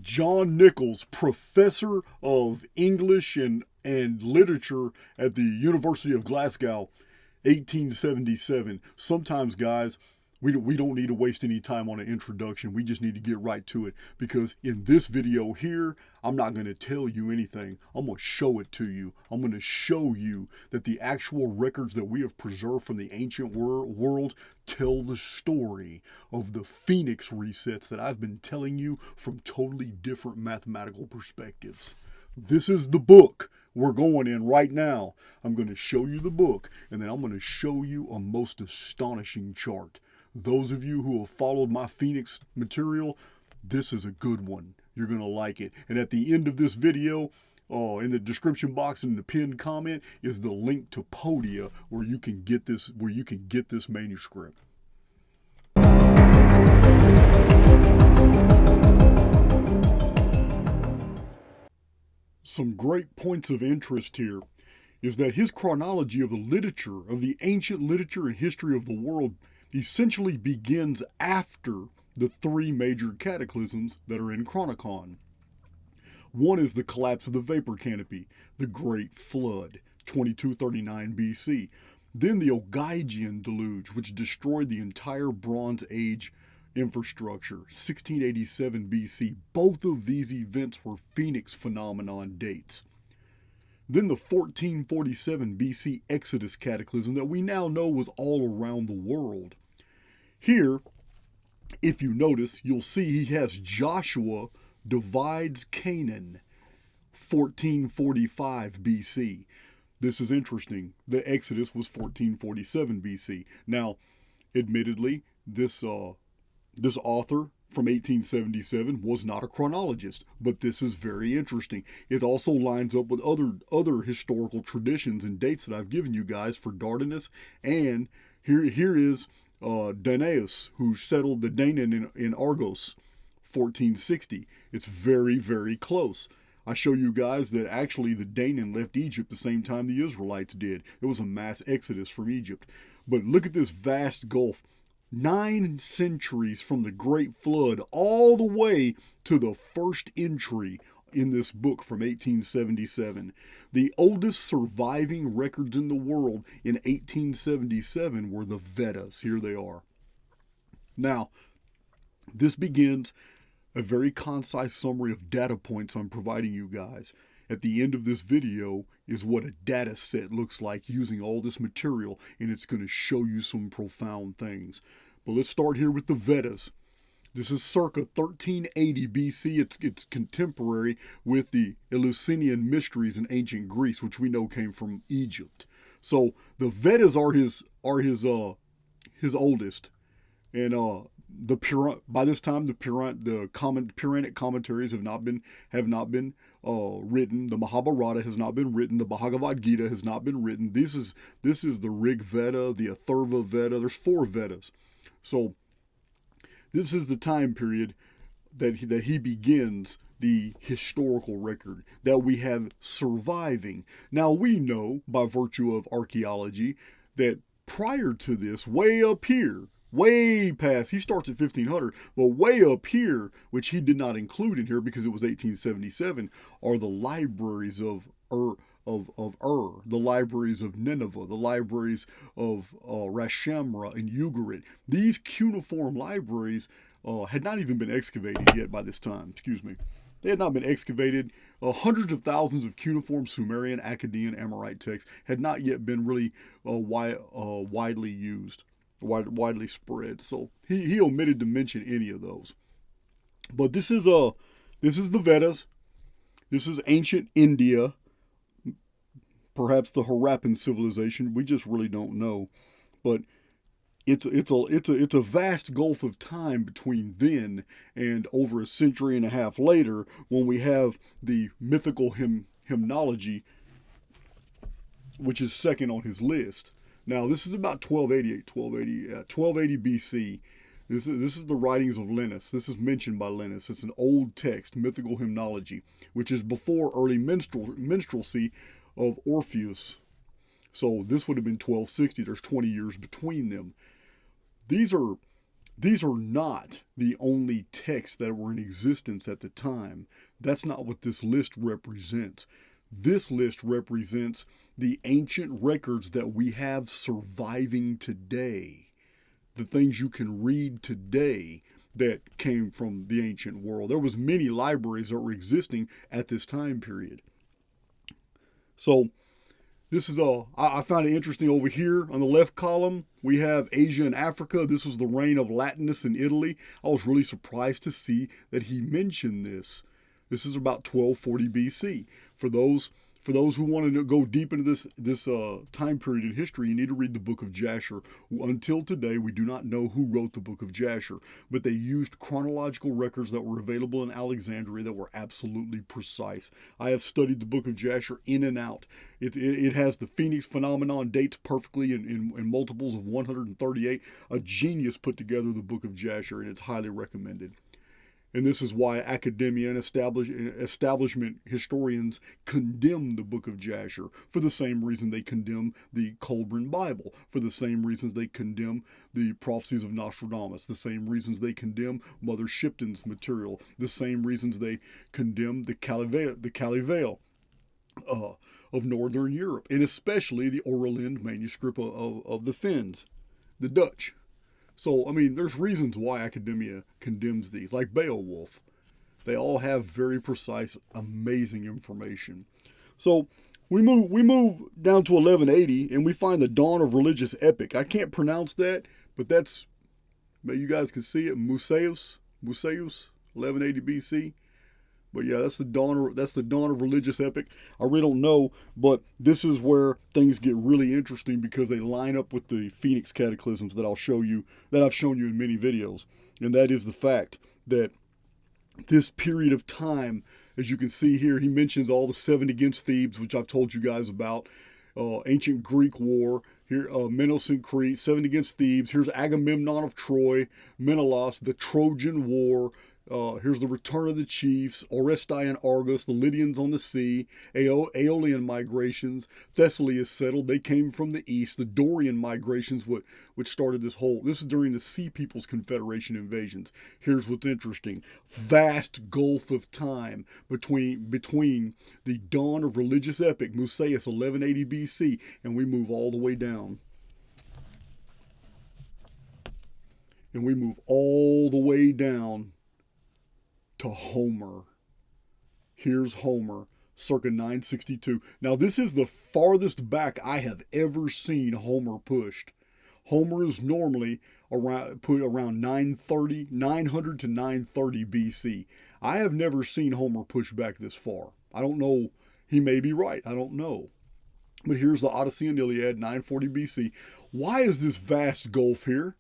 John Nichols, professor of English and literature at the University of Glasgow, 1877. Sometimes, guys, we don't need to waste any time on an introduction. We just need to get right to it, because in this video here, I'm not going to tell you anything. I'm going to show it to you. I'm going to show you that the actual records that we have preserved from the ancient world tell the story of the phoenix resets that I've been telling you from totally different mathematical perspectives. This is the book we're going in right now. I'm going to show you the book, and then I'm going to show you a most astonishing chart. Those of you who have followed my Phoenix material, this is a good one. You're going to like it. And at the end of this video, in the description box and the pinned comment is the link to Podia where you can get this manuscript. Some great points of interest here is that his chronology of the literature, of the ancient literature and history of the world, essentially begins after the three major cataclysms that are in Chronicon. One is the collapse of the vapor canopy, the Great Flood, 2239 BC. Then the Ogygian deluge, which destroyed the entire Bronze Age infrastructure, 1687 BC. Both of these events were Phoenix phenomenon dates. Then the 1447 BC Exodus cataclysm that we now know was all around the world. Here, if you notice, you'll see he has Joshua divides Canaan, 1445 BC. This is interesting. The Exodus was 1447 BC. Now, admittedly, this author from 1877 was not a chronologist, but this is very interesting. It also lines up with other historical traditions and dates that I've given you guys for Dardanus, and here is Danaus, who settled the Danaan in Argos, 1460. It's very, very close. I show you guys that actually the Danaan left Egypt the same time the Israelites did. It was a mass exodus from Egypt. But look at this vast gulf. 9 centuries from the Great Flood all the way to the first entry in this book from 1877. The oldest surviving records in the world in 1877 were the Vedas. Here they are. Now, this begins a very concise summary of data points I'm providing you guys. At the end of this video is what a data set looks like using all this material, and it's going to show you some profound things. But let's start here with the Vedas. This is circa 1380 BC. It's contemporary with the Eleusinian mysteries in ancient Greece, which we know came from Egypt. So the Vedas are his oldest, and by this time the Puranic commentaries have not been written. The Mahabharata has not been written. The Bhagavad Gita has not been written. This is the Rig Veda, the Atharva Veda. There's 4 Vedas. So this is the time period that he begins the historical record that we have surviving. Now we know by virtue of archaeology that prior to this, way up here, way past, he starts at 1500, but way up here, which he did not include in here because it was 1877, are the libraries of the libraries of Nineveh, the libraries of Rashamra and Ugarit. These cuneiform libraries had not even been excavated yet by this time. They had not been excavated. Hundreds of thousands of cuneiform Sumerian, Akkadian, Amorite texts had not yet been really widely used, widely spread. So he omitted to mention any of those. But this is the Vedas. This is ancient India. Perhaps the Harappan civilization. We just really don't know. But it's a vast gulf of time between then and over a century and a half later, when we have the mythical hymnology, which is second on his list. Now this is about 1280 BC. This is the writings of Linus. This is mentioned by Linus. It's an old text, mythical hymnology, which is before early minstrelsy of Orpheus. So this would have been 1260. There's 20 years between them. These are these are not the only texts that were in existence at the time. That's not what this list represents. This list represents the ancient records that we have surviving today, the things you can read today that came from the ancient world. There was many libraries that were existing at this time period. So this is I found it interesting over here on the left column. We have Asia and Africa. This was the reign of Latinus in Italy. I was really surprised to see that he mentioned this. This is about 1240 BC. For those who want to go deep into this time period in history, you need to read the Book of Jasher. Until today, we do not know who wrote the Book of Jasher, but they used chronological records that were available in Alexandria that were absolutely precise. I have studied the Book of Jasher in and out. It has the Phoenix phenomenon, dates perfectly in multiples of 138. A genius put together the Book of Jasher, and it's highly recommended. And this is why academia and establishment historians condemn the Book of Jasher, for the same reason they condemn the Colburn Bible, for the same reasons they condemn the prophecies of Nostradamus, the same reasons they condemn Mother Shipton's material, the same reasons they condemn the Calivale of Northern Europe, and especially the Oralind manuscript of the Finns, the Dutch. So, I mean, there's reasons why academia condemns these, like Beowulf. They all have very precise, amazing information. So, we move down to 1180, and we find the dawn of religious epic. I can't pronounce that, but that's, you guys can see it, Musaeus, 1180 BC. But yeah, that's the dawn of religious epic. I really don't know, but this is where things get really interesting because they line up with the Phoenix cataclysms that I've shown you in many videos. And that is the fact that this period of time, as you can see here, he mentions all the 7 against Thebes, which I've told you guys about, ancient Greek war, here Minos and Crete, 7 against Thebes, here's Agamemnon of Troy, Menelaus, the Trojan War, here's the return of the chiefs, Oresti and Argos, the Lydians on the sea, Aeolian migrations, Thessaly is settled, they came from the east, the Dorian migrations, which started this is during the Sea People's Confederation invasions. Here's what's interesting, vast gulf of time between the dawn of religious epic, Musaeus, 1180 BC, and we move all the way down. And we move all the way down to Homer. Here's Homer, circa 962. Now, this is the farthest back I have ever seen Homer pushed. Homer is normally put around 900 to 930 BC. I have never seen Homer push back this far. I don't know. He may be right. I don't know. But here's the Odyssey and Iliad, 940 BC. Why is this vast gulf here?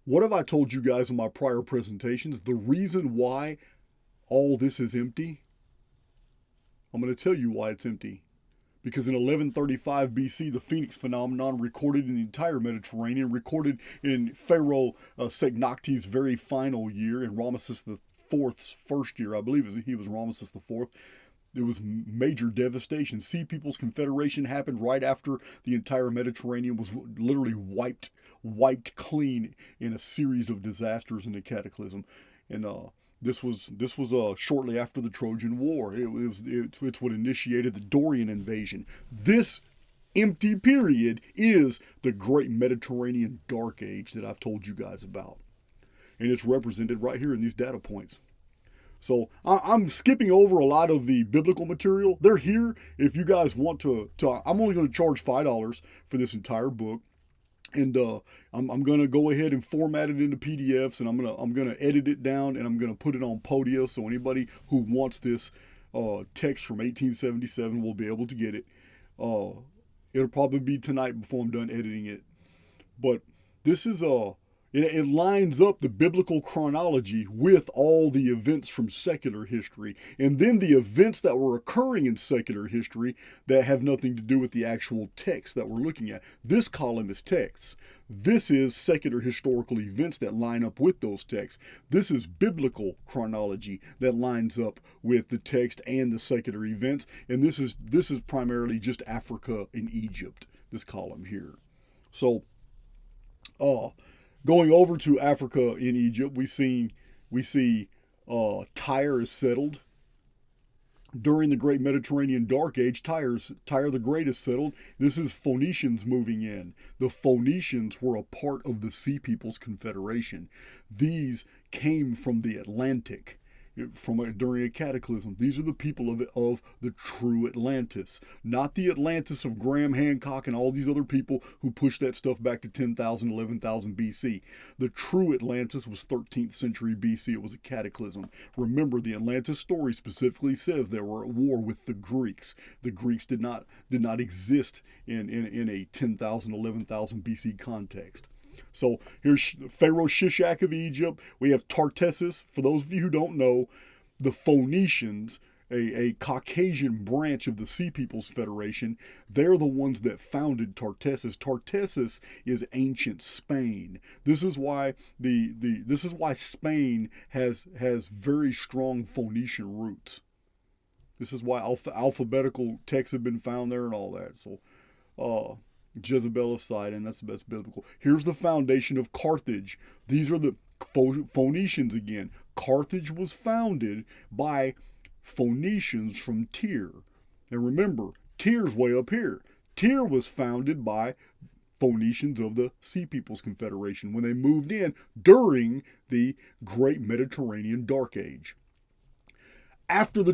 What have I told you guys in my prior presentations? The reason why all this is empty? I'm going to tell you why it's empty. Because in 1135 BC, the Phoenix phenomenon recorded in the entire Mediterranean, recorded in Pharaoh Segnocti's very final year, in Ramesses IV's first year, I believe he was Ramesses IV. There was major devastation. Sea People's Confederation happened right after the entire Mediterranean was literally wiped clean in a series of disasters and a cataclysm. And this was shortly after the Trojan War. It's what initiated the Dorian invasion. This empty period is the Great Mediterranean Dark Age that I've told you guys about. And it's represented right here in these data points. So I'm skipping over a lot of the biblical material. They're here if you guys want to I'm only going to charge $5 for this entire book. And I'm going to go ahead and format it into PDFs, and I'm gonna edit it down, and I'm going to put it on Podia, so anybody who wants this text from 1877 will be able to get it. It'll probably be tonight before I'm done editing it. But this is it lines up the biblical chronology with all the events from secular history, and then the events that were occurring in secular history that have nothing to do with the actual text that we're looking at. This column is texts. This is secular historical events that line up with those texts. This is biblical chronology that lines up with the text and the secular events, and this is primarily just Africa and Egypt, this column here. So, Going over to Africa in Egypt, we see Tyre is settled. During the Great Mediterranean Dark Age, Tyre the Great is settled. This is Phoenicians moving in. The Phoenicians were a part of the Sea Peoples Confederation. These came from the Atlantic. During a cataclysm. These are the people of the true Atlantis, not the Atlantis of Graham Hancock and all these other people who pushed that stuff back to 10,000, 11,000 BC. The true Atlantis was 13th century BC. It was a cataclysm. Remember, the Atlantis story specifically says they were at war with the Greeks. The Greeks did not exist in a 10,000, 11,000 BC context. So here's Pharaoh Shishak of Egypt. We have Tartessus. For those of you who don't know, the Phoenicians, a Caucasian branch of the Sea Peoples Federation, they're the ones that founded Tartessus. Tartessus is ancient Spain. This is why Spain has very strong Phoenician roots. This is why alphabetical texts have been found there and all that. So, Jezebel of Sidon, that's the best biblical. Here's the foundation of Carthage. These are the Phoenicians again. Carthage was founded by Phoenicians from Tyre. And remember, Tyre's way up here. Tyre was founded by Phoenicians of the Sea Peoples Confederation when they moved in during the Great Mediterranean Dark Age. As the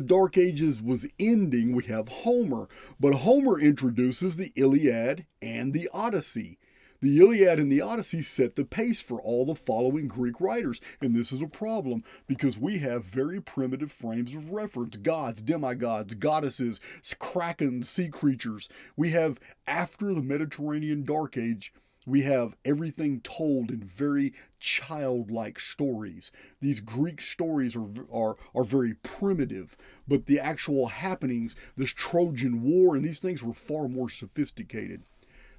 Dark Ages was ending, we have Homer. But Homer introduces the Iliad and the Odyssey. The Iliad and the Odyssey set the pace for all the following Greek writers. And this is a problem because we have very primitive frames of reference. Gods, demigods, goddesses, kraken, sea creatures. We have, after the Mediterranean Dark Age, we have everything told in very childlike stories. These Greek stories are very primitive, but the actual happenings, this Trojan War and these things were far more sophisticated.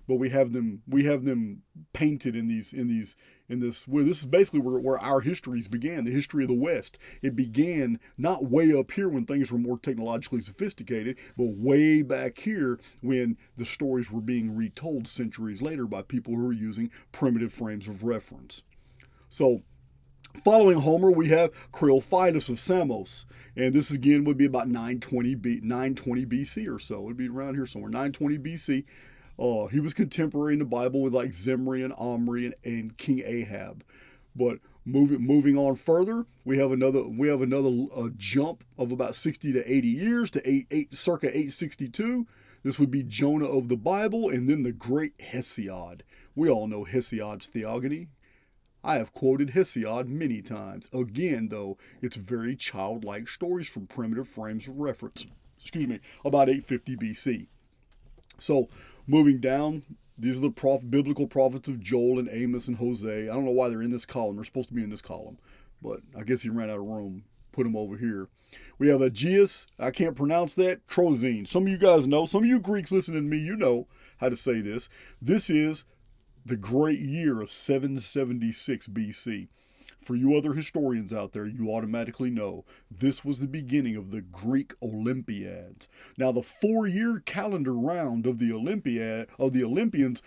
But we have them painted in this. Well, this is basically where our histories began. The history of the West. It began not way up here when things were more technologically sophisticated, but way back here when the stories were being retold centuries later by people who were using primitive frames of reference. So, following Homer, we have Creophitus of Samos, and this again would be about 920 BC or so. It would be around here somewhere, 920 BC. He was contemporary in the Bible with like Zimri and Omri and King Ahab. But moving on further, we have another jump of about 60 to 80 years to circa 862. This would be Jonah of the Bible, and then the great Hesiod. We all know Hesiod's theogony. I have quoted Hesiod many times. Again, though, it's very childlike stories from primitive frames of reference. About 850 BC. So, moving down, these are the biblical prophets of Joel and Amos and Hosea. I don't know why they're in this column. They're supposed to be in this column. But I guess he ran out of room. Put them over here. We have Archaix. I can't pronounce that. Trozine. Some of you guys know. Some of you Greeks listening to me, you know how to say this. This is the great year of 776 BC. For you other historians out there, you automatically know this was the beginning of the Greek Olympiads. Now, the 4-year calendar round of the Olympians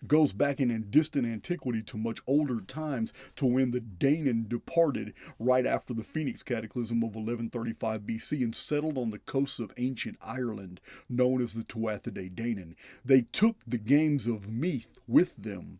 goes back in distant antiquity to much older times, to when the Danaan departed right after the Phoenix cataclysm of 1135 BC and settled on the coasts of ancient Ireland, known as the Tuatha Danaan. They took the games of Meath with them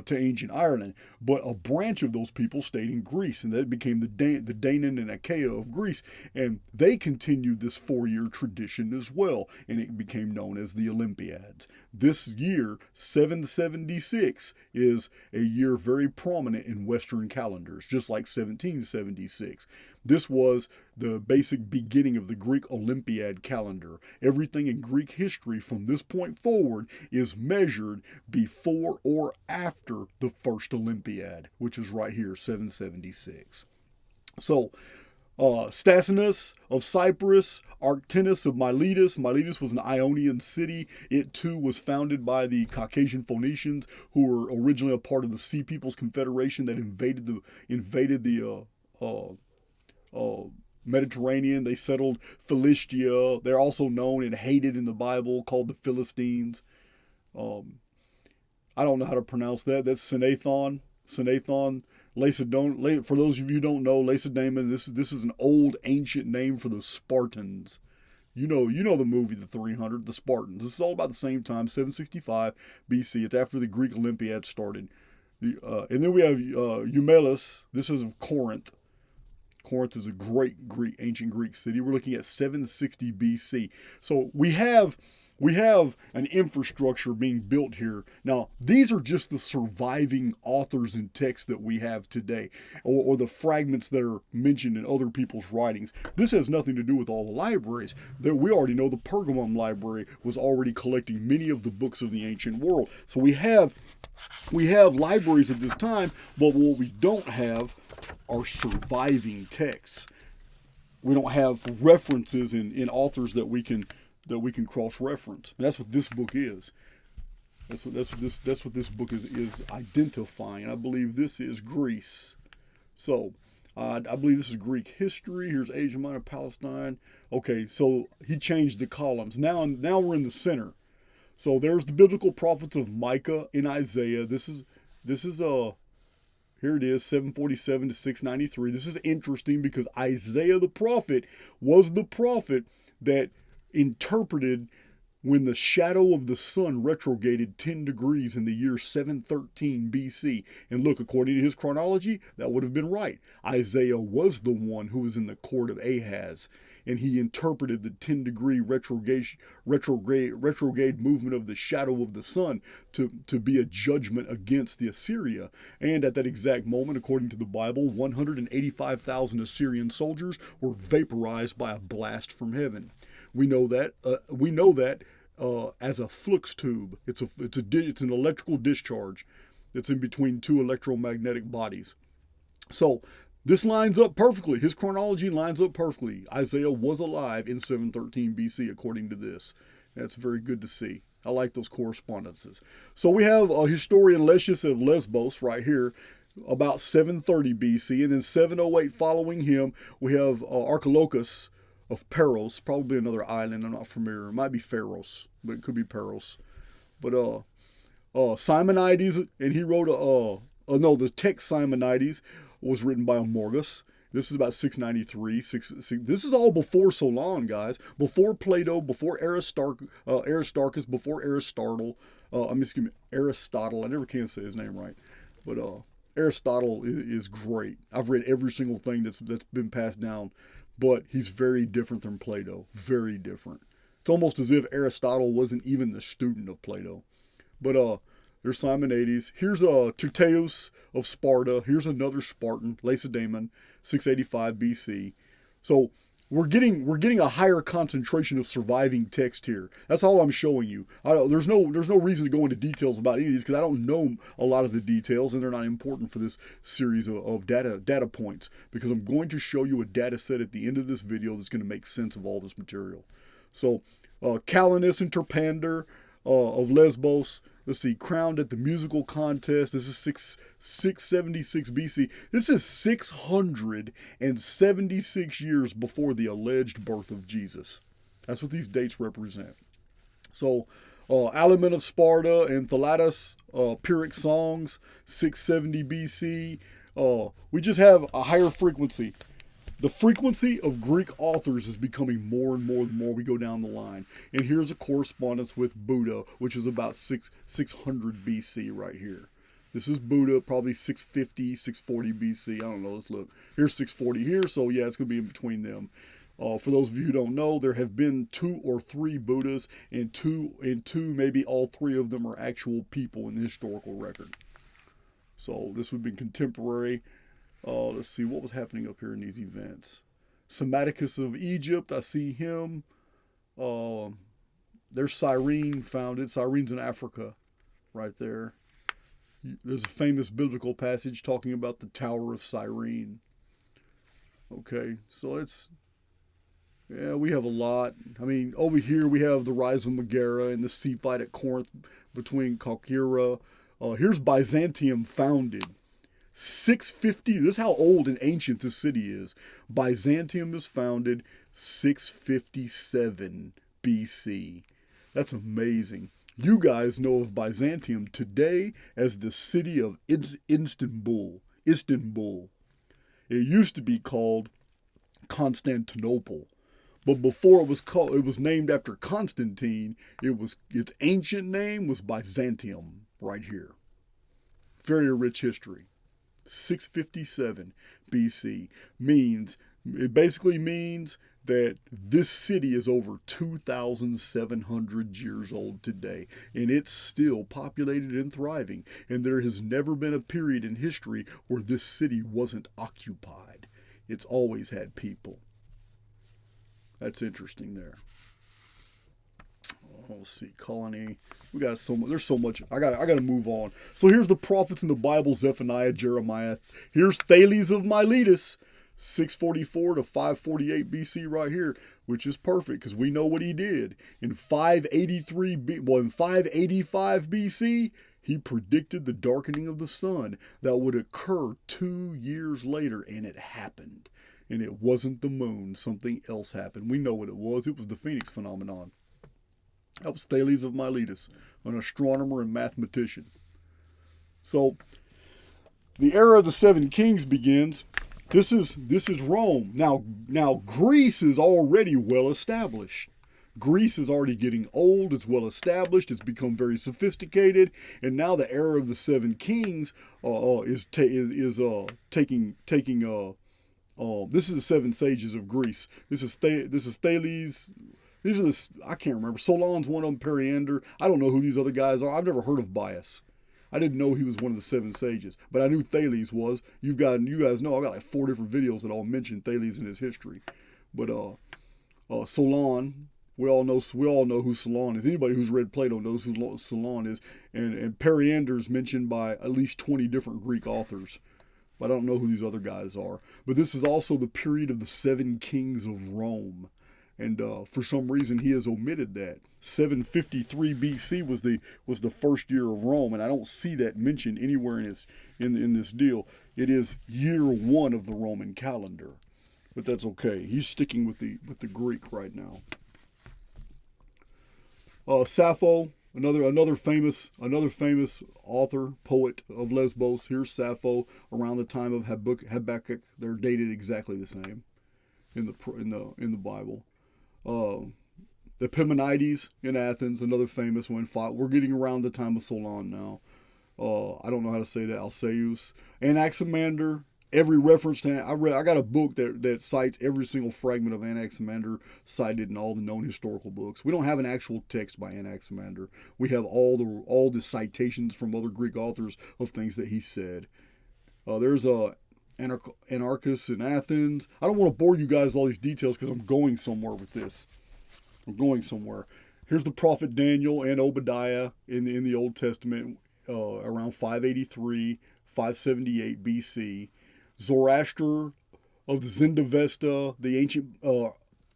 to ancient Ireland, but a branch of those people stayed in Greece, and that became the Danaan and Archaix of Greece, and they continued this 4-year tradition as well, and it became known as the Olympiads. This year, 776, is a year very prominent in Western calendars, just like 1776. This was the basic beginning of the Greek Olympiad calendar. Everything in Greek history from this point forward is measured before or after the first Olympiad, which is right here, 776. So, Stasinus of Cyprus, Arctinus of Miletus. Miletus was an Ionian city. It too was founded by the Caucasian Phoenicians, who were originally a part of the Sea Peoples Confederation that invaded the Mediterranean. They settled Philistia. They're also known and hated in the Bible, called the Philistines. I don't know how to pronounce that. That's Sinathon. Sinathon. Lacedaemon. For those of you who don't know, Lacedaemon, this is an old ancient name for the Spartans. You know the movie The 300, the Spartans. This is all about the same time, 765 BC. It's after the Greek Olympiad started. And then we have Eumelus. This is of Corinth. Corinth is a great ancient Greek city. We're looking at 760 BC. So we have an infrastructure being built here. Now, these are just the surviving authors and texts that we have today, or the fragments that are mentioned in other people's writings. This has nothing to do with all the libraries. We already know the Pergamum library was already collecting many of the books of the ancient world. So we have libraries at this time, but what we don't have are surviving texts. We don't have references in authors that we can cross-reference. And that's what this book is. That's what this book is identifying. I believe this is Greece. So I believe this is Greek history. Here's Asia Minor, Palestine. Okay, so he changed the columns. Now we're in the center. So there's the biblical prophets of Micah and Isaiah. This is here it is, 747 to 693. This is interesting because Isaiah the prophet was the prophet that interpreted when the shadow of the sun retrograded 10 degrees in the year 713 BC. And look, according to his chronology, that would have been right. Isaiah was the one who was in the court of Ahaz, and he interpreted the 10-degree retrograde movement of the shadow of the sun to be a judgment against the Assyria. And at that exact moment, according to the Bible, 185,000 Assyrian soldiers were vaporized by a blast from heaven. We know that as a flux tube. It's an electrical discharge that's in between two electromagnetic bodies. So this lines up perfectly. His chronology lines up perfectly. Isaiah was alive in 713 BC, according to this. That's very good to see. I like those correspondences. So we have historian Lesius of Lesbos right here, about 730 BC, and then 708 following him, we have Archaix of Paros, probably another island. I'm not familiar. It might be Pharos, but it could be Paros. But Simonides, and he wrote the text Simonides was written by Amorgus. This is about 693. This is all before Solon, guys. Before Plato, before Aristarchus, before Aristotle. Aristotle. I never can say his name right. But Aristotle is great. I've read every single thing that's been passed down. But he's very different than Plato. Very different. It's almost as if Aristotle wasn't even the student of Plato. But there's Simonides. Here's Tyrtaeus of Sparta. Here's another Spartan, Lacedaemon, 685 BC. So we're getting a higher concentration of surviving text here. That's all I'm showing you. There's no reason to go into details about any of these because I don't know a lot of the details and they're not important for this series of data points, because I'm going to show you a data set at the end of this video that's going to make sense of all this material. So Calanus and Terpander of Lesbos. Let's see, crowned at the musical contest. This is 676 BC. This is 676 years before the alleged birth of Jesus. That's what these dates represent. So, Alaman of Sparta and Thalatus, Pyrrhic songs, 670 BC. We just have a higher frequency. The frequency of Greek authors is becoming more and more the more we go down the line. And here's a correspondence with Buddha, which is about 600 BC right here. This is Buddha, probably 650, 640 BC. I don't know. Let's look. Here's 640 here, so yeah, it's going to be in between them. For those of you who don't know, there have been 2 or 3 Buddhas, and two, maybe all 3 of them are actual people in the historical record. So this would be contemporary. Let's see, what was happening up here in these events? Samaticus of Egypt, I see him. There's Cyrene founded. Cyrene's in Africa, right there. There's a famous biblical passage talking about the Tower of Cyrene. Okay, so we have a lot. I mean, over here we have the rise of Megara and the sea fight at Corinth between Corcyra. Here's Byzantium founded. 650, this is how old and ancient this city is. Byzantium is founded 657 BC. That's amazing. You guys know of Byzantium today as the city of Istanbul. Istanbul. It used to be called Constantinople. But before it was named after Constantine, its ancient name was Byzantium, right here. Very rich history. 657 BC it basically means that this city is over 2,700 years old today, and it's still populated and thriving, and there has never been a period in history where this city wasn't occupied. It's always had people. That's interesting there. Let's see, colony. We got so much. There's so much. I got to move on. So here's the prophets in the Bible: Zephaniah, Jeremiah. Here's Thales of Miletus, 644 to 548 BC, right here, which is perfect because we know what he did in 585 BC. He predicted the darkening of the sun that would occur 2 years later, and it happened. And it wasn't the moon. Something else happened. We know what it was. It was the Phoenix phenomenon. That was Thales of Miletus, an astronomer and mathematician. So, the era of the seven kings begins. This is Rome. Now Greece is already well established. Greece is already getting old. It's well established. It's become very sophisticated, and now the era of the seven kings is taking. This is the seven sages of Greece. This is Thales. These are I can't remember. Solon's one of them. Periander. I don't know who these other guys are. I've never heard of Bias. I didn't know he was one of the seven sages, but I knew Thales was. You guys know I've got like 4 different videos that all mention Thales and his history. But Solon, we all know who Solon is. Anybody who's read Plato knows who Solon is. And Periander is mentioned by at least 20 different Greek authors. I don't know who these other guys are. But this is also the period of the seven kings of Rome. And for some reason, he has omitted that. 753 BC was the first year of Rome, and I don't see that mentioned anywhere in this deal. It is year 1 of the Roman calendar, but that's okay. He's sticking with the Greek right now. Sappho, another famous author, poet of Lesbos. Here's Sappho around the time of Habakkuk. They're dated exactly the same in the Bible. Epimenides in Athens, another famous one. We're getting around the time of Solon now. I don't know how to say that. Alcaeus, Anaximander. Every reference to I got a book that cites every single fragment of Anaximander cited in all the known historical books. We don't have an actual text by Anaximander. We have all the citations from other Greek authors of things that he said. There's Archaix in Athens. I don't want to bore you guys with all these details because I'm going somewhere with this. I'm going somewhere. Here's the prophet Daniel and Obadiah in the Old Testament around 583, 578 BC. Zoroaster of the Zendavesta, the ancient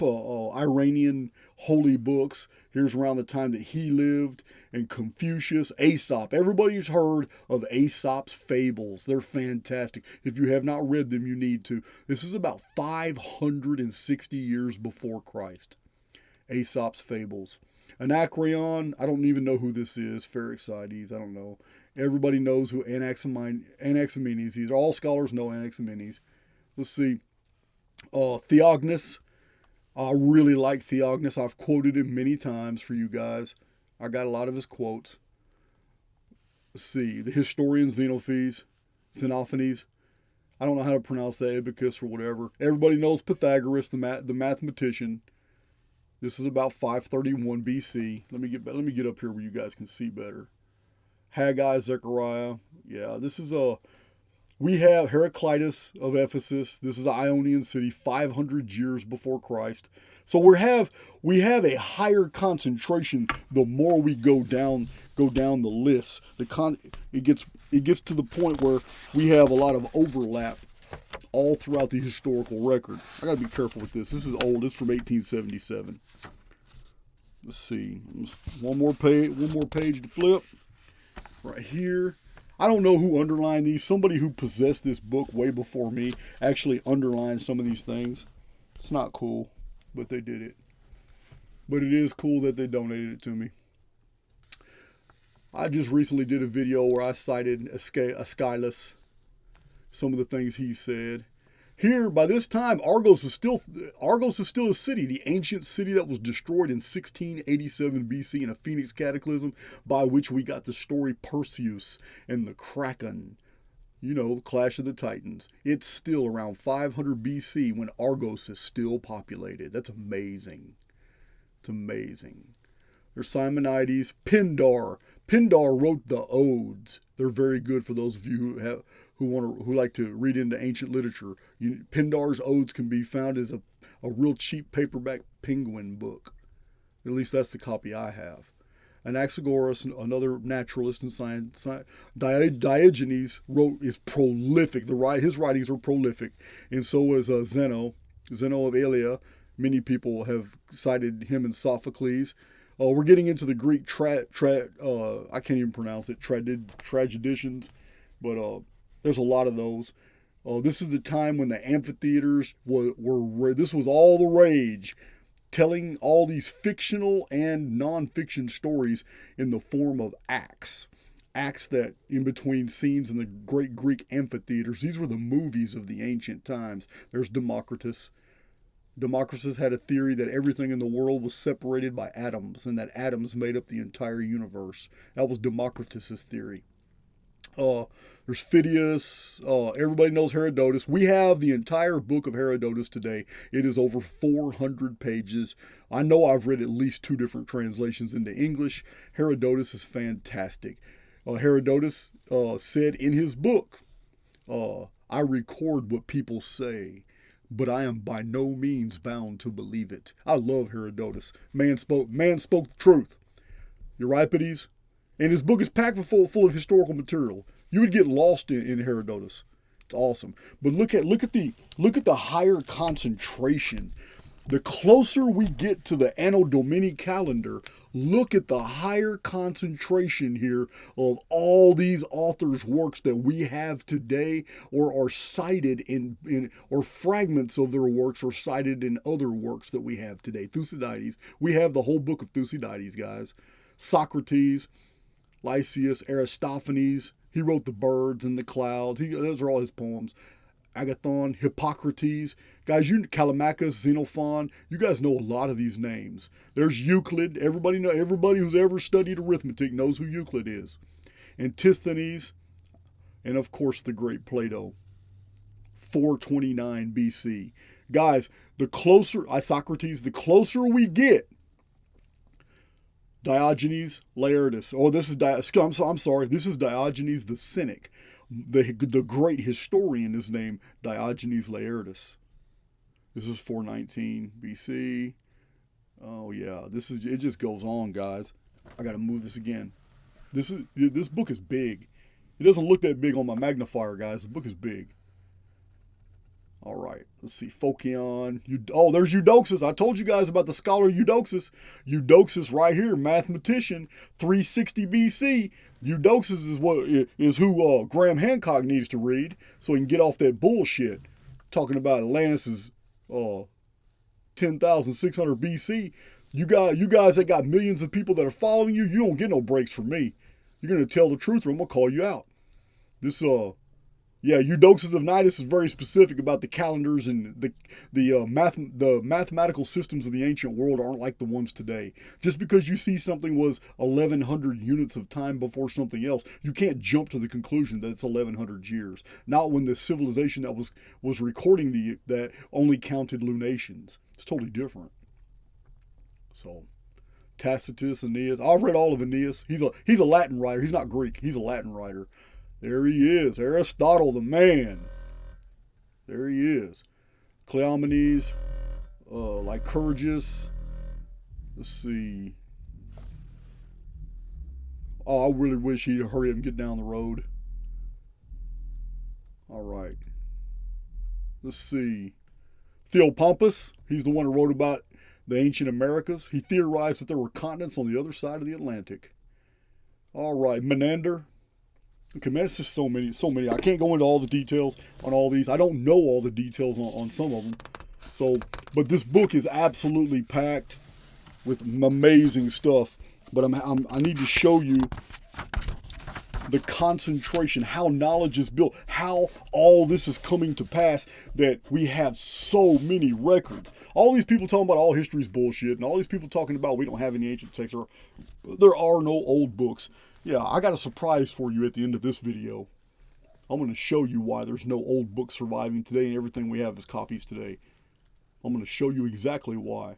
Iranian holy books. Here's around the time that he lived. And Confucius, Aesop. Everybody's heard of Aesop's fables. They're fantastic. If you have not read them, you need to. This is about 560 years before Christ. Aesop's fables. Anacreon, I don't even know who this is. Pherexides, I don't know. Everybody knows who Anaximenes is. All scholars know Anaximenes. Let's see. Theognis. I really like Theognis. I've quoted him many times for you guys. I got a lot of his quotes. Let's see. The historian Xenophanes. I don't know how to pronounce that, Abacus or whatever. Everybody knows Pythagoras, the mathematician. This is about 531 BC. Let me get up here where you guys can see better. Haggai, Zechariah. Yeah, this is we have Heraclitus of Ephesus. This is an Ionian city, 500 years before Christ. So we have a higher concentration the more we go down the list. It gets to the point where we have a lot of overlap all throughout the historical record. I gotta be careful with this. This is old. It's from 1877. Let's see. One more page to flip. Right here. I don't know who underlined these. Somebody who possessed this book way before me actually underlined some of these things. It's not cool, but they did it. But it is cool that they donated it to me. I just recently did a video where I cited Aeschylus, some of the things he said. Here, by this time, Argos is still a city, the ancient city that was destroyed in 1687 BC in a phoenix cataclysm, by which we got the story Perseus and the Kraken. You know, Clash of the Titans. It's still around 500 BC when Argos is still populated. That's amazing. It's amazing. There's Simonides, Pindar. Pindar wrote the Odes. They're very good for those of you who like to read into ancient literature. Pindar's Odes can be found as a real cheap paperback Penguin book. At least that's the copy I have. Anaxagoras, another naturalist and science. Diogenes is prolific. His writings are prolific, and so is Zeno of Elea. Many people have cited him and Sophocles. We're getting into the Greek I can't even pronounce it, trageditions, but there's a lot of those. This is the time when the amphitheaters were this was all the rage, telling all these fictional and non-fiction stories in the form of acts. Acts that in between scenes in the great Greek amphitheaters. These were the movies of the ancient times. There's Democritus. Democritus had a theory that everything in the world was separated by atoms and that atoms made up the entire universe. That was Democritus's theory. There's Phidias. Everybody knows Herodotus. We have the entire book of Herodotus today. It is over 400 pages. I know I've read at least 2 different translations into English. Herodotus is fantastic. Herodotus said in his book, I record what people say, but I am by no means bound to believe it. I love Herodotus. Man spoke the truth. Euripides. And his book is packed full of historical material. You would get lost in Herodotus. It's awesome. But look at the higher concentration. The closer we get to the Anno Domini calendar, look at the higher concentration here of all these authors' works that we have today, or are cited in or fragments of their works are cited in other works that we have today. Thucydides. We have the whole book of Thucydides, guys. Socrates, Lysias, Aristophanes. He wrote The Birds and the Clouds. Those are all his poems. Agathon, Hippocrates. Guys, Callimachus, Xenophon. You guys know a lot of these names. There's Euclid. Everybody who's ever studied arithmetic knows who Euclid is. Antisthenes, and of course the great Plato. 429 BC. Guys, Socrates, the closer we get, Diogenes Laertius. This is Diogenes the Cynic. The great historian is named Diogenes Laertius. This is 419 BC. Oh yeah, it just goes on, guys. I gotta move this again. This book is big. It doesn't look that big on my magnifier, guys. The book is big. All right, let's see. Phocion. There's Eudoxus. I told you guys about the scholar Eudoxus. Eudoxus right here, mathematician, 360 BC. Eudoxus is who Graham Hancock needs to read so he can get off that bullshit. Talking about Atlantis is 10,600 BC. You guys that got millions of people that are following you, you don't get no breaks from me. You're going to tell the truth or I'm going to call you out. Eudoxus of Cnidus is very specific about the calendars, and the mathematical systems of the ancient world aren't like the ones today. Just because you see something was 1,100 units of time before something else, you can't jump to the conclusion that it's 1,100 years. Not when the civilization that was recording that only counted lunations. It's totally different. So, Tacitus, Aeneas. I've read all of Aeneas. He's a Latin writer. He's not Greek. He's a Latin writer. There he is, Aristotle, the man. There he is. Cleomenes, Lycurgus. Let's see. I really wish he'd hurry up and get down the road. All right. Let's see. Theopompus, he's the one who wrote about the ancient Americas. He theorized that there were continents on the other side of the Atlantic. All right, Menander. Okay, man, it's just so many. I can't go into all the details on all these. I don't know all the details on some of them. But this book is absolutely packed with amazing stuff. But I need to show you the concentration, how knowledge is built, how all this is coming to pass, that we have so many records. All these people talking about all history's bullshit, and all these people talking about we don't have any ancient texts, or there are no old books. Yeah, I got a surprise for you at the end of this video. I'm going to show you why there's no old books surviving today, and everything we have is copies today. I'm going to show you exactly why.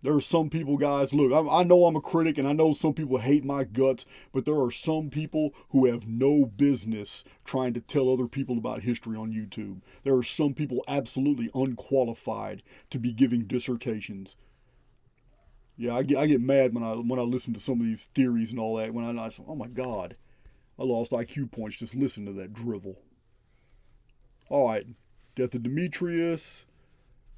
There are some people, guys, look, I know I'm a critic, and I know some people hate my guts, but there are some people who have no business trying to tell other people about history on YouTube. There are some people absolutely unqualified to be giving dissertations. Yeah, I get mad when I listen to some of these theories and all that. When I say, oh my God, I lost IQ points just listening to that drivel. All right, death of Demetrius.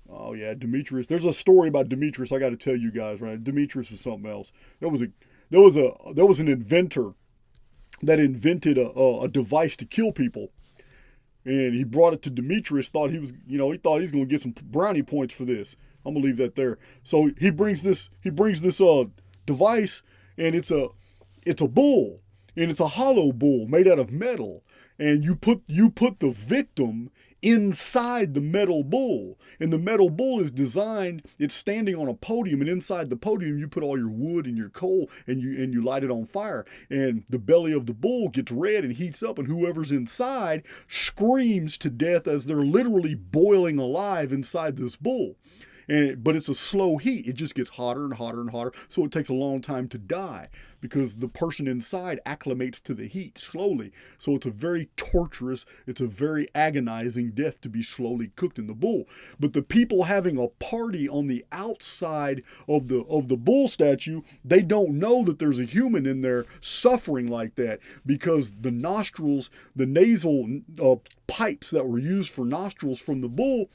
Oh yeah, Demetrius. There's a story about Demetrius I got to tell you guys, right? Demetrius is something else. There was an inventor that invented a device to kill people, and he brought it to Demetrius. Thought he was going to get some brownie points for this. I'm gonna leave that there. So he brings this device, and it's a bull, and it's a hollow bull made out of metal, and you put the victim inside the metal bull, and the metal bull is designed, it's standing on a podium, and inside the podium you put all your wood and your coal, and you light it on fire, and the belly of the bull gets red and heats up, and whoever's inside screams to death as they're literally boiling alive inside this bull. But it's a slow heat. It just gets hotter and hotter and hotter, so it takes a long time to die because the person inside acclimates to the heat slowly. So it's a very torturous, it's a very agonizing death to be slowly cooked in the bull. But the people having a party on the outside of the bull statue, they don't know that there's a human in there suffering like that, because the nostrils, the nasal pipes that were used for nostrils from the bull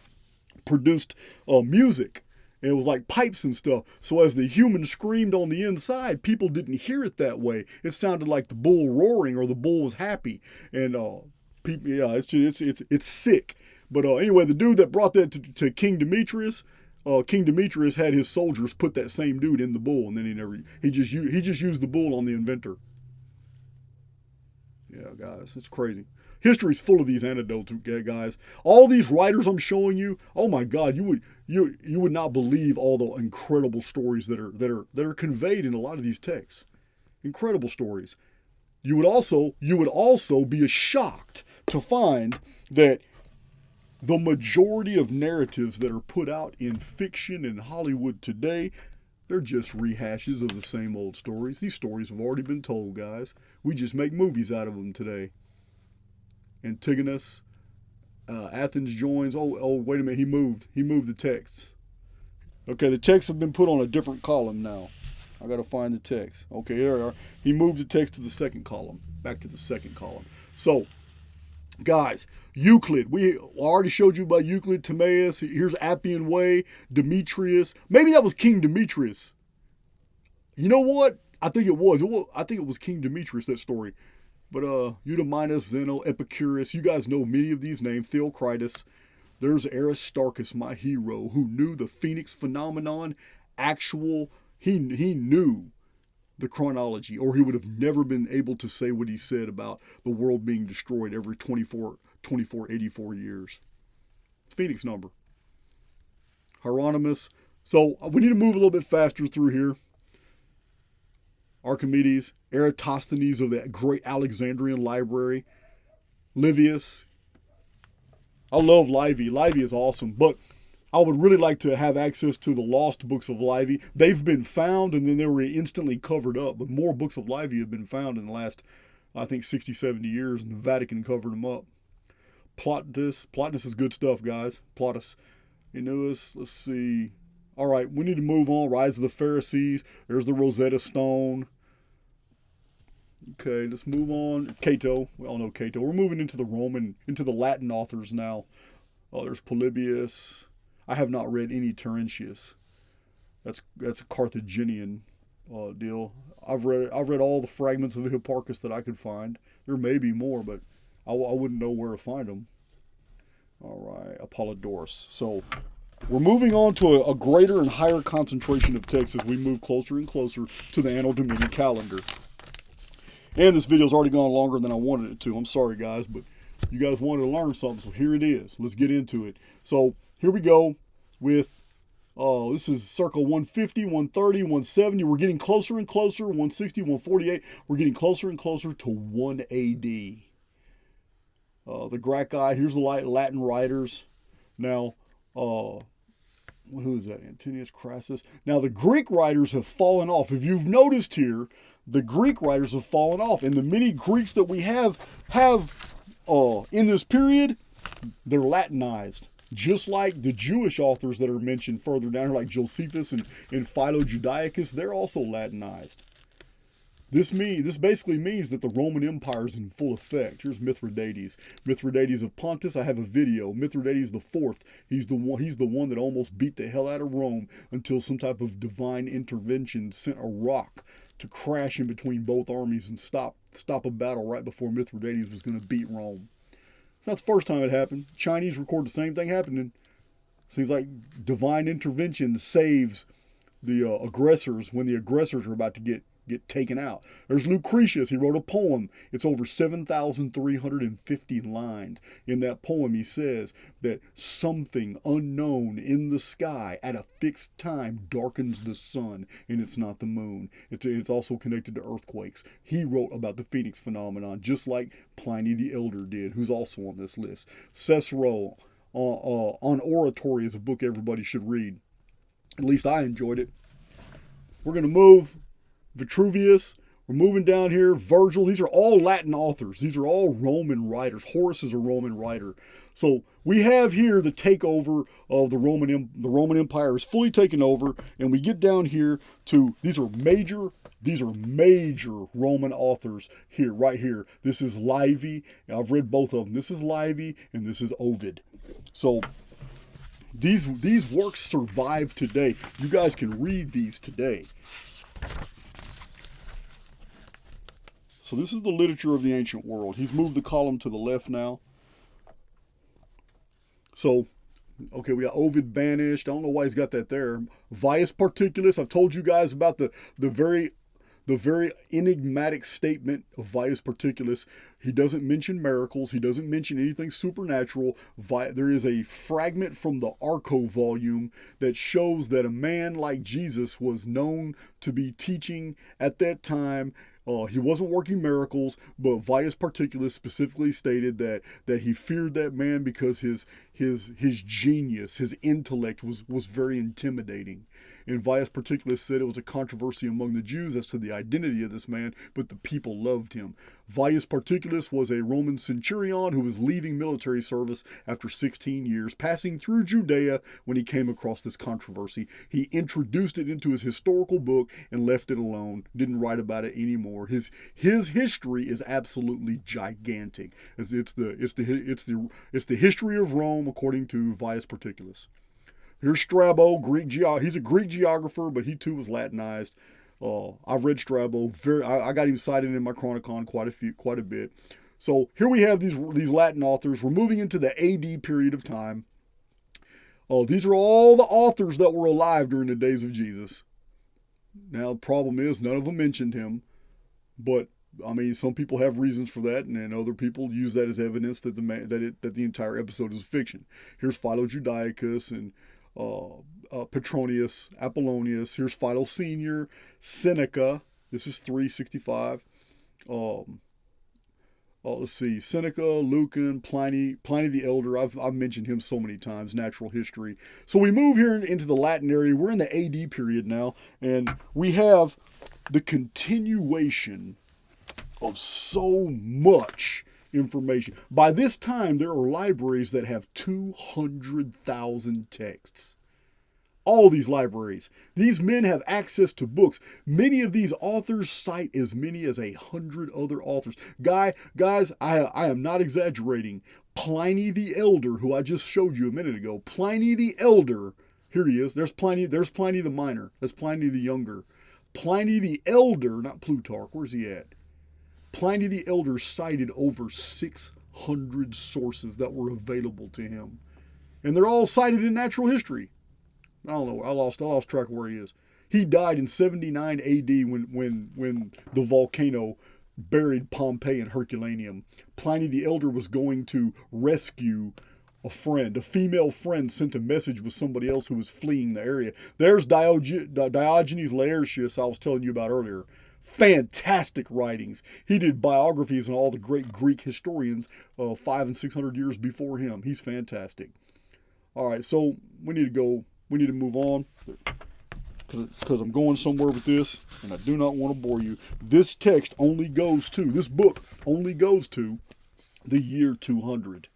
produced music, and it was like pipes and stuff. So as the human screamed on the inside, people didn't hear it that way. It sounded like the bull roaring or the bull was happy, and people, yeah, it's sick. But anyway, the dude that brought that to King Demetrius, King Demetrius had his soldiers put that same dude in the bull, and then he just used the bull on the inventor. Yeah, guys, it's crazy. History's full of these anecdotes, guys. All these writers I'm showing you, oh my God, you would not believe all the incredible stories that are conveyed in a lot of these texts. Incredible stories. You would also be shocked to find that the majority of narratives that are put out in fiction in Hollywood today, they're just rehashes of the same old stories. These stories have already been told, guys. We just make movies out of them today. Antigonus, Athens joins. Oh, wait a minute. He moved the texts. Okay, the texts have been put on a different column now. I got to find the text. Okay, there they are. He moved the text to the second column. Back to the second column. So, guys, Euclid. We already showed you about Euclid, Timaeus. Here's Appian Way, Demetrius. Maybe that was King Demetrius. You know what? I think it was. I think it was King Demetrius, that story. But Eudaemonus, Zeno, Epicurus, you guys know many of these names. Theocritus. There's Aristarchus, my hero, who knew the Phoenix phenomenon. He knew the chronology, or he would have never been able to say what he said about the world being destroyed every 84 years. Phoenix number. Hieronymus. So we need to move a little bit faster through here. Archimedes, Eratosthenes of that great Alexandrian library, Livius. I love Livy. Livy is awesome, but I would really like to have access to the lost books of Livy. They've been found, and then they were instantly covered up, but more books of Livy have been found in the last, I think, 60, 70 years, and the Vatican covered them up. Plotinus is good stuff, guys. Plautus. Ennius, let's see. All right, we need to move on. Rise of the Pharisees. There's the Rosetta Stone. Okay, let's move on. Cato. We all know Cato. We're moving into the Latin authors now. Oh, there's Polybius. I have not read any Terentius. That's a Carthaginian deal. I've read all the fragments of Hipparchus that I could find. There may be more, but I wouldn't know where to find them. All right, Apollodorus. So we're moving on to a greater and higher concentration of texts as we move closer and closer to the Anno Domini calendar. And this video's already gone longer than I wanted it to. I'm sorry, guys, but you guys wanted to learn something, so here it is. Let's get into it. So here we go with, this is circa 150, 130, 170. We're getting closer and closer, 160, 148. We're getting closer and closer to 1 AD. The Gracchi, here's the Latin writers. Now, who is that? Antonius Crassus. Now, the Greek writers have fallen off. If you've noticed here, the Greek writers have fallen off. And the many Greeks that we have in this period, they're Latinized. Just like the Jewish authors that are mentioned further down here, like Josephus and Philo Judaicus, they're also Latinized. This basically means that the Roman Empire is in full effect. Here's Mithridates. Mithridates of Pontus, I have a video. Mithridates the Fourth, he's the one that almost beat the hell out of Rome until some type of divine intervention sent a rock to crash in between both armies and stop a battle right before Mithridates was going to beat Rome. It's not the first time it happened. Chinese record the same thing happening. Seems like divine intervention saves the aggressors when the aggressors are about to get taken out. There's Lucretius. He wrote a poem. It's over 7,350 lines. In that poem, he says that something unknown in the sky at a fixed time darkens the sun, and it's not the moon. It's also connected to earthquakes. He wrote about the Phoenix phenomenon, just like Pliny the Elder did, who's also on this list. Cicero on oratory is a book everybody should read. At least I enjoyed it. We're going to move. Vitruvius, we're moving down here. Virgil, these are all Latin authors. These are all Roman writers. Horace is a Roman writer. So we have here the takeover of the Roman Empire is fully taken over, and we get down here to these are major Roman authors here, right here. This is Livy. I've read both of them. This is Livy and this is Ovid. So these works survive today. You guys can read these today. So this is the literature of the ancient world. He's moved the column to the left now. So, okay, we got Ovid banished. I don't know why he's got that there. Vius Particulus. I've told you guys about the very enigmatic statement of Vius Particulus. He doesn't mention miracles. He doesn't mention anything supernatural. There is a fragment from the Archaix volume that shows that a man like Jesus was known to be teaching at that time. He wasn't working miracles, but Vius Particulus specifically stated that he feared that man because his genius, his intellect was very intimidating. And Vius Particulus said it was a controversy among the Jews as to the identity of this man, but the people loved him. Vius Particulus was a Roman centurion who was leaving military service after 16 years, passing through Judea when he came across this controversy. He introduced it into his historical book and left it alone, didn't write about it anymore. His history is absolutely gigantic. It's the history of Rome according to Vius Particulus. Here's Strabo, he's a Greek geographer, but he too was Latinized. I've read Strabo. I got him cited in my Chronicon quite a bit. So here we have these Latin authors. We're moving into the AD period of time. These are all the authors that were alive during the days of Jesus. Now the problem is none of them mentioned him, but I mean some people have reasons for that, and other people use that as evidence that the entire episode is fiction. Here's Philo Judaicus and Petronius, Apollonius. Here's Philo Senior, Seneca. This is 365. Let's see, Seneca, Lucan, Pliny the Elder. I've mentioned him so many times. Natural history. So we move here into the Latin area. We're in the AD period now, and we have the continuation of so much information. By this time, there are libraries that have 200,000 texts. All these libraries. These men have access to books. Many of these authors cite as many as 100 other authors. Guys, I am not exaggerating. Pliny the Elder, who I just showed you a minute ago. Pliny the Elder. Here he is. There's Pliny the Minor. That's Pliny the Younger. Pliny the Elder, not Plutarch. Where's he at? Pliny the Elder cited over 600 sources that were available to him. And they're all cited in natural history. I don't know. I lost track of where he is. He died in 79 AD when the volcano buried Pompeii and Herculaneum. Pliny the Elder was going to rescue a friend. A female friend sent a message with somebody else who was fleeing the area. There's Diogenes Laertius I was telling you about earlier. Fantastic writings. He did biographies on all the great Greek historians 500 and 600 years before him. He's fantastic. All right, so we need to go. We need to move on because I'm going somewhere with this, and I do not want to bore you. This text only goes to, this book only goes to the year 200.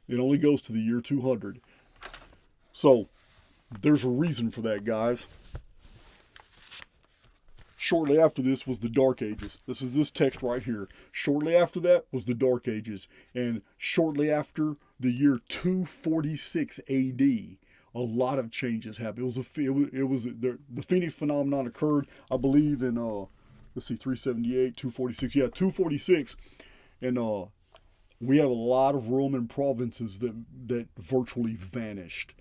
It only goes to the year 200. So, there's a reason for that, guys. Shortly after this was the Dark Ages. This is this text right here. Shortly after that was the Dark Ages. And shortly after the year 246 AD, a lot of changes happened. The Phoenix phenomenon occurred, I believe, in, 378, 246. Yeah, 246. And we have a lot of Roman provinces that virtually vanished.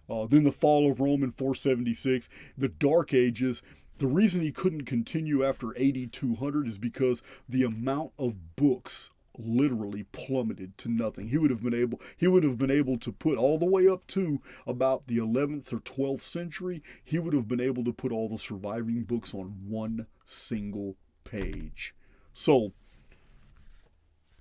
Then the fall of Rome in 476. The Dark Ages. The reason he couldn't continue after AD 200 is because the amount of books literally plummeted to nothing. He would have been able to put all the way up to about the 11th or 12th century. He would have been able to put all the surviving books on one single page. So,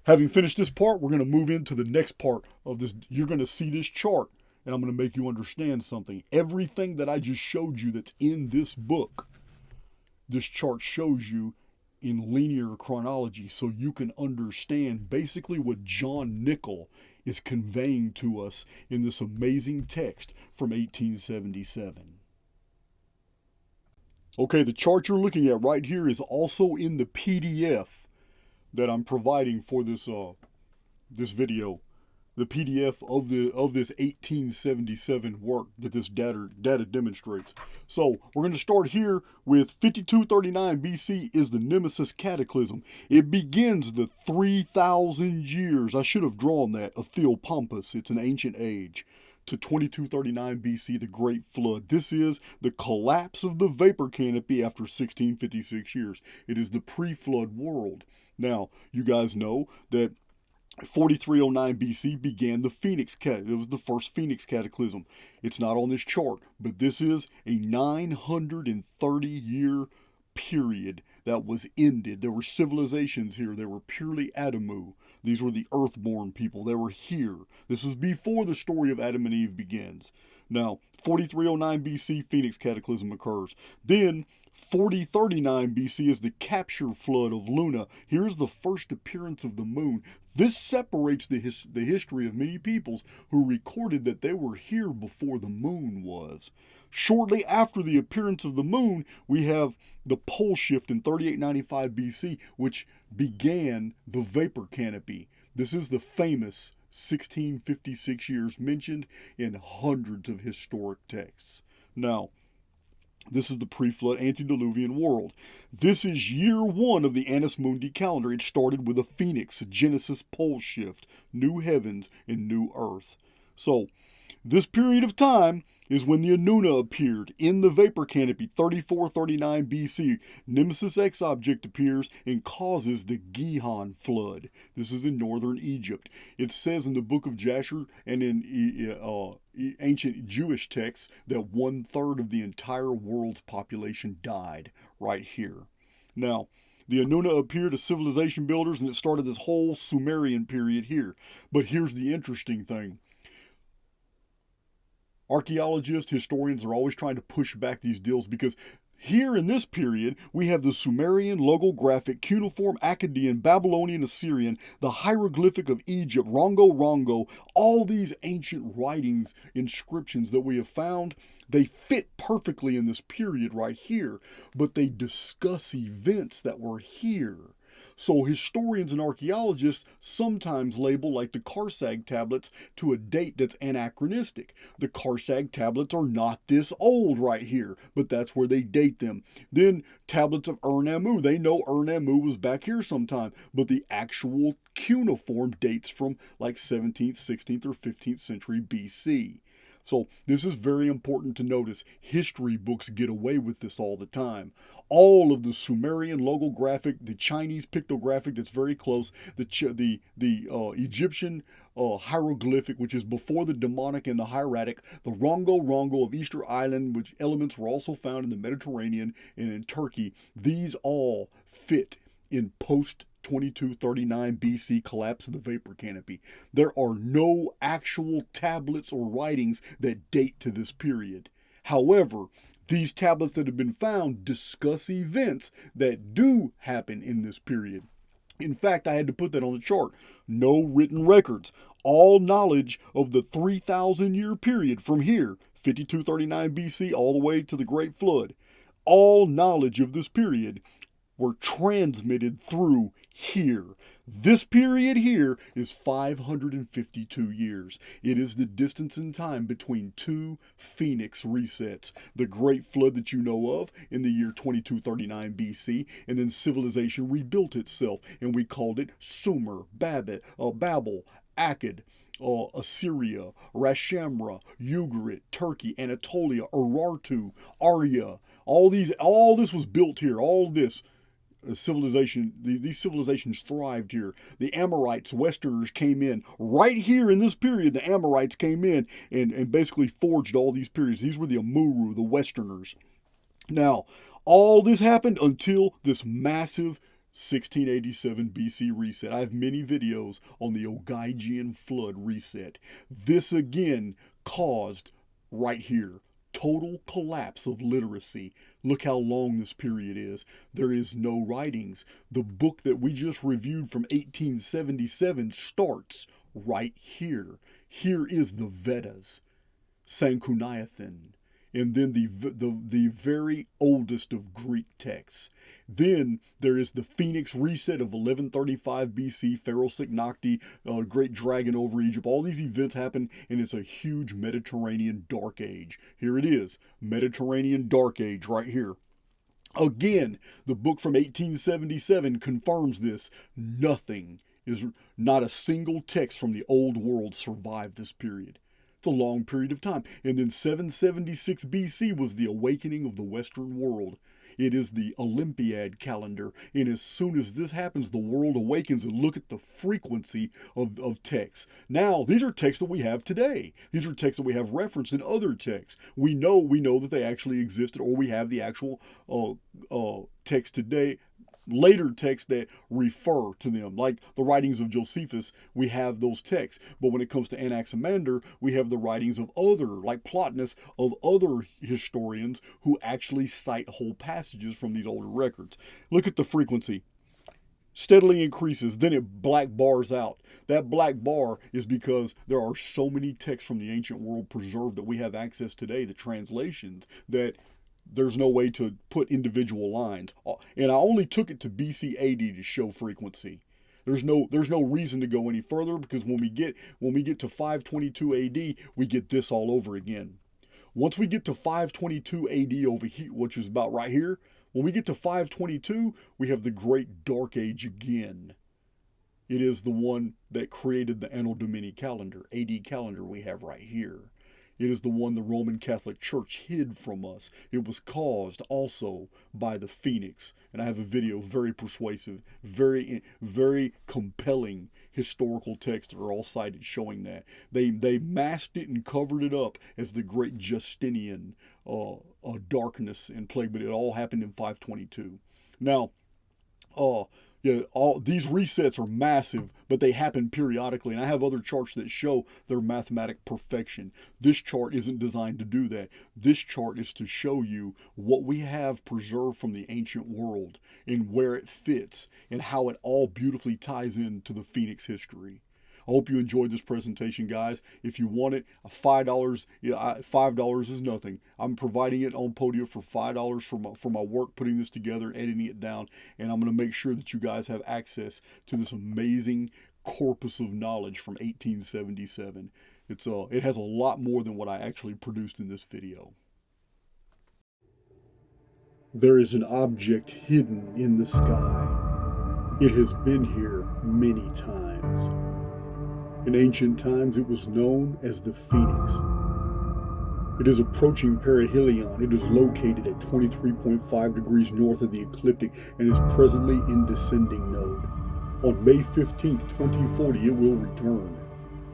having finished this part, we're going to move into the next part of this. You're going to see this chart, and I'm going to make you understand something. Everything that I just showed you that's in this book, this chart shows you in linear chronology so you can understand basically what John Nickel is conveying to us in this amazing text from 1877. Okay, the chart you're looking at right here is also in the PDF that I'm providing for this video. The PDF of this 1877 work that this data demonstrates. So we're going to start here with 5239 BC is the Nemesis cataclysm. It begins the 3,000 years, I should have drawn that, of Theopompus. It's an ancient age. To 2239 BC, the Great Flood. This is the collapse of the vapor canopy after 1656 years. It is the pre-flood world. Now, you guys know that 4309 BC began the Phoenix It was the first Phoenix cataclysm. It's not on this chart, but this is a 930-year period that was ended. There were civilizations here. They were purely Adamu. These were the earthborn people. They were here. This is before the story of Adam and Eve begins. Now, 4309 BC, Phoenix cataclysm occurs. Then, 4039 BC is the capture flood of Luna. Here's the first appearance of the moon. This separates the history of many peoples who recorded that they were here before the moon was. Shortly after the appearance of the moon, we have the pole shift in 3895 BC, which began the vapor canopy. This is the famous 1656 years mentioned in hundreds of historic texts. Now, this is the pre-flood antediluvian world. This is year one of the Annus Mundi calendar. It started with a phoenix, a Genesis pole shift, new heavens and new earth. So, this period of time is when the Anunna appeared in the vapor canopy, 3439 BC. Nemesis X object appears and causes the Gihon flood. This is in northern Egypt. It says in the book of Jasher and in ancient Jewish texts that 1/3 of the entire world's population died right here. Now, the Anunna appeared as civilization builders, and it started this whole Sumerian period here. But here's the interesting thing. Archaeologists, historians are always trying to push back these deals because here in this period, we have the Sumerian, logographic, cuneiform, Akkadian, Babylonian, Assyrian, the hieroglyphic of Egypt, Rongo, all these ancient writings, inscriptions that we have found, they fit perfectly in this period right here, but they discuss events that were here. So historians and archaeologists sometimes label like the Karsag tablets to a date that's anachronistic. The Karsag tablets are not this old right here, but that's where they date them. Then tablets of Ur-Nammu, they know Ur-Nammu was back here sometime, but the actual cuneiform dates from like 17th, 16th, or 15th century BC. So this is very important to notice. History books get away with this all the time. All of the Sumerian logographic, the Chinese pictographic that's very close, the Egyptian hieroglyphic, which is before the demonic and the hieratic, the Rongo of Easter Island, which elements were also found in the Mediterranean and in Turkey. These all fit in post 2239 BC collapse of the vapor canopy. There are no actual tablets or writings that date to this period. However, these tablets that have been found discuss events that do happen in this period. In fact, I had to put that on the chart. No written records. All knowledge of the 3,000-year period from here, 5239 BC, all the way to the Great Flood. All knowledge of this period were transmitted through here. This period here is 552 years. It is the distance in time between two phoenix resets. The Great Flood that you know of in the year 2239 BC, and then civilization rebuilt itself, and we called it Sumer, Babel, Akkad, Assyria, Rashamra, Ugarit, Turkey, Anatolia, Urartu, Arya. All this was built here. All this civilization, these civilizations thrived here. The Amorites, Westerners, came in right here in this period. The Amorites came in and basically forged all these periods. These were the Amuru, the Westerners. Now, all this happened until this massive 1687 BC reset. I have many videos on the Ogygian flood reset. This again caused right here total collapse of literacy. Look how long this period is. There is no writings. The book that we just reviewed from 1877 starts right here. Here is the Vedas, Sanchuniathon, and then the very oldest of Greek texts. Then there is the Phoenix reset of 1135 BC, Pharaoh Signakti, great dragon over Egypt. All these events happen, and it's a huge Mediterranean Dark Age. Here it is, Mediterranean Dark Age right here. Again, the book from 1877 confirms this. Not a single text from the old world survived this period. It's a long period of time. And then 776 BC was the awakening of the Western world. It is the Olympiad calendar. And as soon as this happens, the world awakens. And look at the frequency of texts. Now, these are texts that we have today. These are texts that we have referenced in other texts. We know that they actually existed, or we have the actual text today. Later texts that refer to them, like the writings of Josephus, we have those texts. But when it comes to Anaximander, we have the writings of like Plotinus, of other historians who actually cite whole passages from these older records. Look at the frequency. Steadily increases, then it black bars out. That black bar is because there are so many texts from the ancient world preserved that we have access today, the translations, that there's no way to put individual lines. And I only took it to BC AD to show frequency. There's no reason to go any further, because when we get to 522 AD, we get this all over again. Once we get to 522 AD over here, which is about right here, when we get to 522, we have the Great Dark Age again. It is the one that created the Anno Domini calendar, AD calendar we have right here. It is the one the Roman Catholic Church hid from us. It was caused also by the Phoenix. And I have a video, very persuasive, very, very compelling historical texts that are all cited showing that. They masked it and covered it up as the great Justinian darkness and plague, but it all happened in 522. Now, all these resets are massive, but they happen periodically. And I have other charts that show their mathematic perfection. This chart isn't designed to do that. This chart is to show you what we have preserved from the ancient world and where it fits and how it all beautifully ties into the Phoenix history. I hope you enjoyed this presentation, guys. If you want it, $5, $5 is nothing. I'm providing it on Podia for $5 for my work putting this together, editing it down, and I'm going to make sure that you guys have access to this amazing corpus of knowledge from 1877. It has a lot more than what I actually produced in this video. There is an object hidden in the sky. It has been here many times. In ancient times, it was known as the Phoenix. It is approaching perihelion. It is located at 23.5 degrees north of the ecliptic and is presently in descending node. On May 15th, 2040, it will return.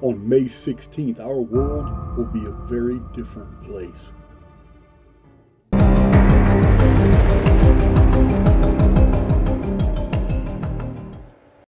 On May 16th, our world will be a very different place.